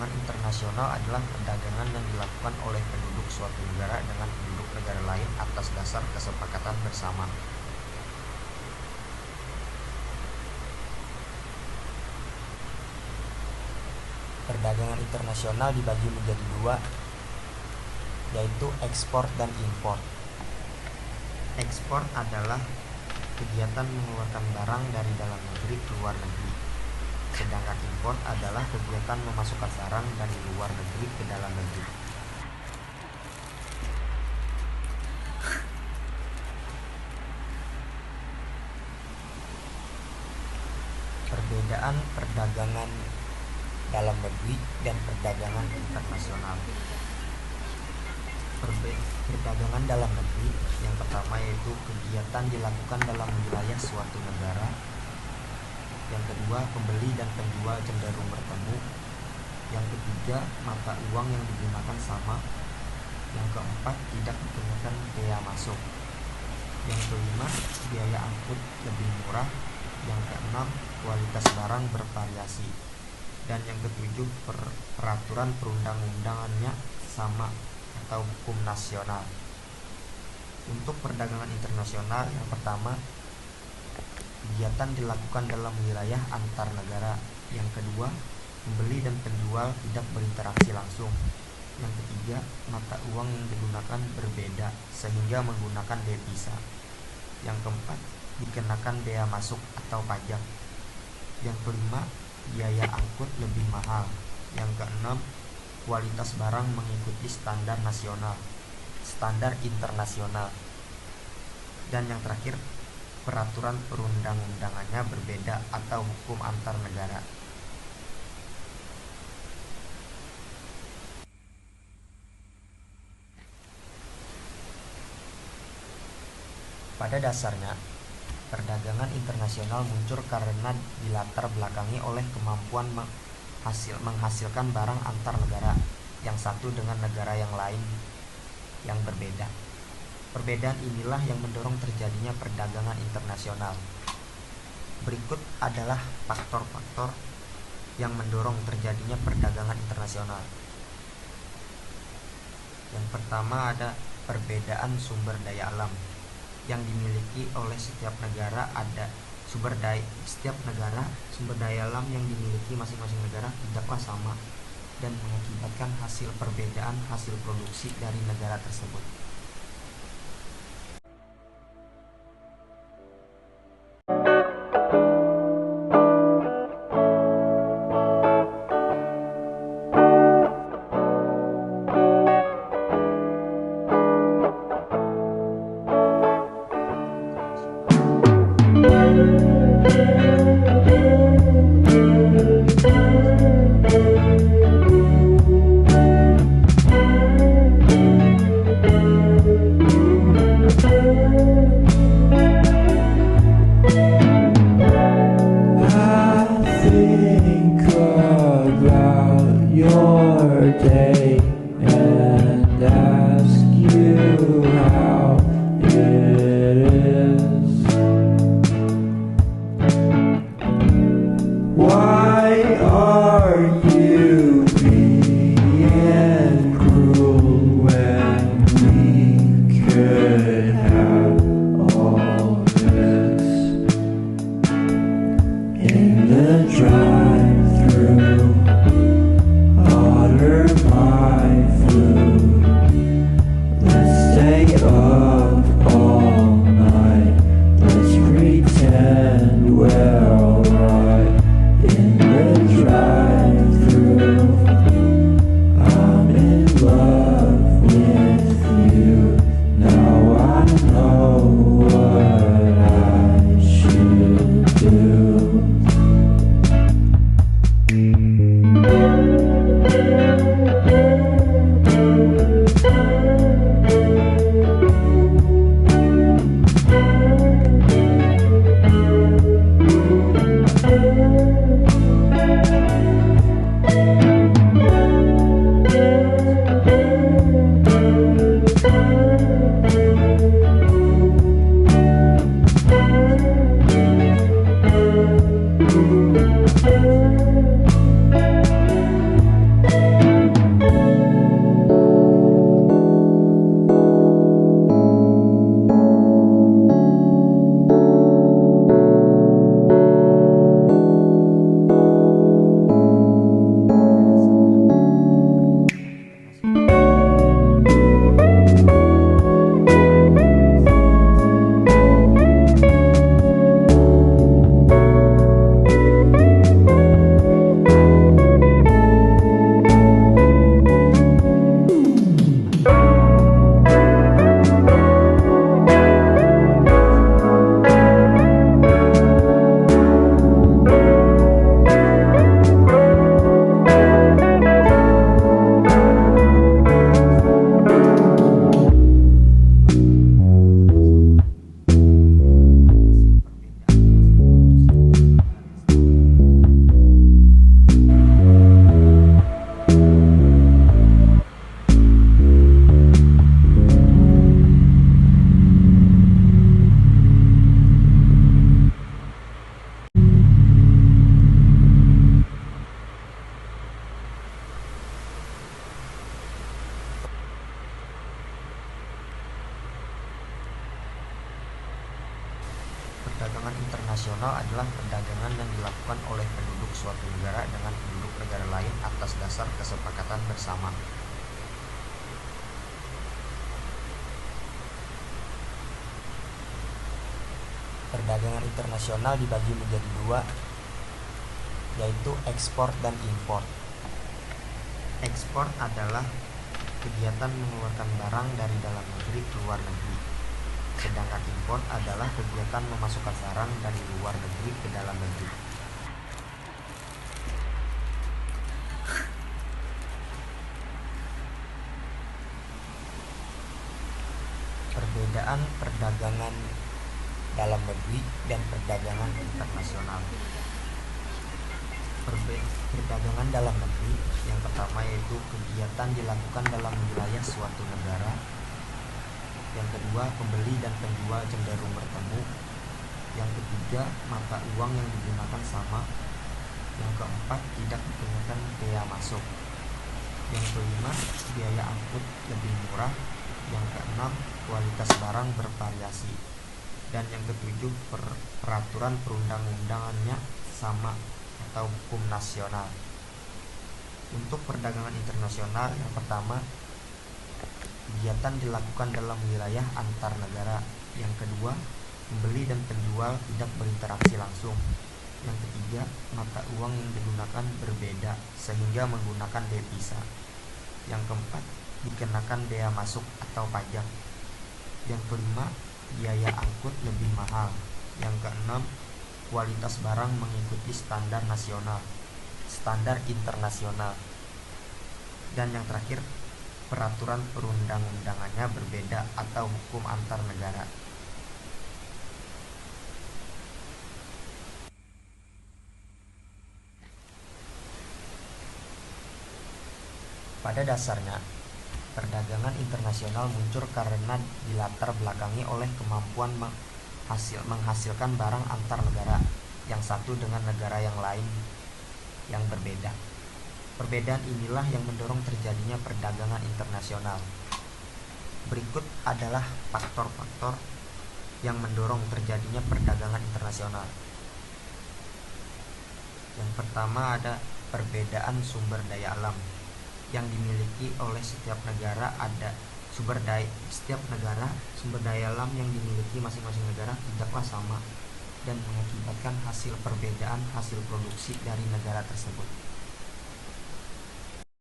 Perdagangan internasional adalah perdagangan yang dilakukan oleh penduduk suatu negara dengan penduduk negara lain atas dasar kesepakatan bersama. Perdagangan internasional dibagi menjadi dua, yaitu ekspor dan impor. Ekspor adalah kegiatan mengeluarkan barang dari dalam negeri ke luar negeri, sedangkan impor adalah kegiatan memasukkan barang dari luar negeri ke dalam negeri. Perbedaan perdagangan dalam negeri dan perdagangan internasional. Perdagangan dalam negeri yang pertama yaitu kegiatan dilakukan dalam wilayah suatu negara. Yang kedua, pembeli dan penjual cenderung bertemu. Yang ketiga, mata uang yang digunakan sama. Yang keempat, tidak dikenakan bea masuk. Yang kelima, biaya angkut lebih murah. Yang keenam, kualitas barang bervariasi. Dan yang ketujuh, peraturan perundang-undangannya sama atau hukum nasional. Untuk perdagangan internasional, yang pertama, kegiatan dilakukan dalam wilayah antar negara. Yang kedua, pembeli dan penjual tidak berinteraksi langsung. Yang ketiga, mata uang yang digunakan berbeda sehingga menggunakan devisa. Yang keempat, dikenakan bea masuk atau pajak. Yang kelima, biaya angkut lebih mahal. Yang keenam, kualitas barang mengikuti standar nasional, standar internasional. Dan yang terakhir, peraturan perundang-undangannya berbeda atau hukum antar negara. Pada dasarnya, perdagangan internasional muncul karena dilatar belakangi oleh kemampuan menghasilkan barang antar negara yang satu dengan negara yang lain yang berbeda. Perbedaan inilah yang mendorong terjadinya perdagangan internasional. Berikut adalah faktor-faktor yang mendorong terjadinya perdagangan internasional. Yang pertama ada perbedaan sumber daya alam yang dimiliki oleh setiap negara. Sumber daya alam yang dimiliki masing-masing negara tidaklah sama dan mengakibatkan hasil perbedaan hasil produksi dari negara tersebut. Perdagangan internasional adalah perdagangan yang dilakukan oleh penduduk suatu negara dengan penduduk negara lain atas dasar kesepakatan bersama. Perdagangan internasional dibagi menjadi dua, yaitu ekspor dan impor. Ekspor adalah kegiatan mengeluarkan barang dari dalam negeri ke luar negeri, sedangkan impor adalah kegiatan memasukkan barang dari luar negeri ke dalam negeri. Perbedaan perdagangan dalam negeri dan perdagangan internasional. Perdagangan dalam negeri yang pertama yaitu kegiatan dilakukan dalam wilayah suatu negara. Yang kedua, pembeli dan penjual cenderung bertemu. Yang ketiga, mata uang yang digunakan sama. Yang keempat, tidak dikenakan bea masuk. Yang kelima, biaya angkut lebih murah. Yang keenam, kualitas barang bervariasi. Dan yang ketujuh, peraturan perundang-undangannya sama atau hukum nasional. Untuk perdagangan internasional, yang pertama, kegiatan dilakukan dalam wilayah antar negara. Yang kedua, pembeli dan penjual tidak berinteraksi langsung. Yang ketiga, mata uang yang digunakan berbeda sehingga menggunakan devisa. Yang keempat, dikenakan bea masuk atau pajak. Yang kelima, biaya angkut lebih mahal. Yang keenam, kualitas barang mengikuti standar nasional, standar internasional. Dan yang terakhir, peraturan perundang-undangannya berbeda atau hukum antar negara. Pada dasarnya, perdagangan internasional muncul karena dilatar belakangi oleh kemampuan menghasilkan barang antar negara yang satu dengan negara yang lain yang berbeda. Perbedaan inilah yang mendorong terjadinya perdagangan internasional. Berikut adalah faktor-faktor yang mendorong terjadinya perdagangan internasional. Yang pertama ada perbedaan sumber daya alam yang dimiliki oleh setiap negara. Setiap negara sumber daya alam yang dimiliki masing-masing negara tidaklah sama dan mengakibatkan hasil perbedaan hasil produksi dari negara tersebut.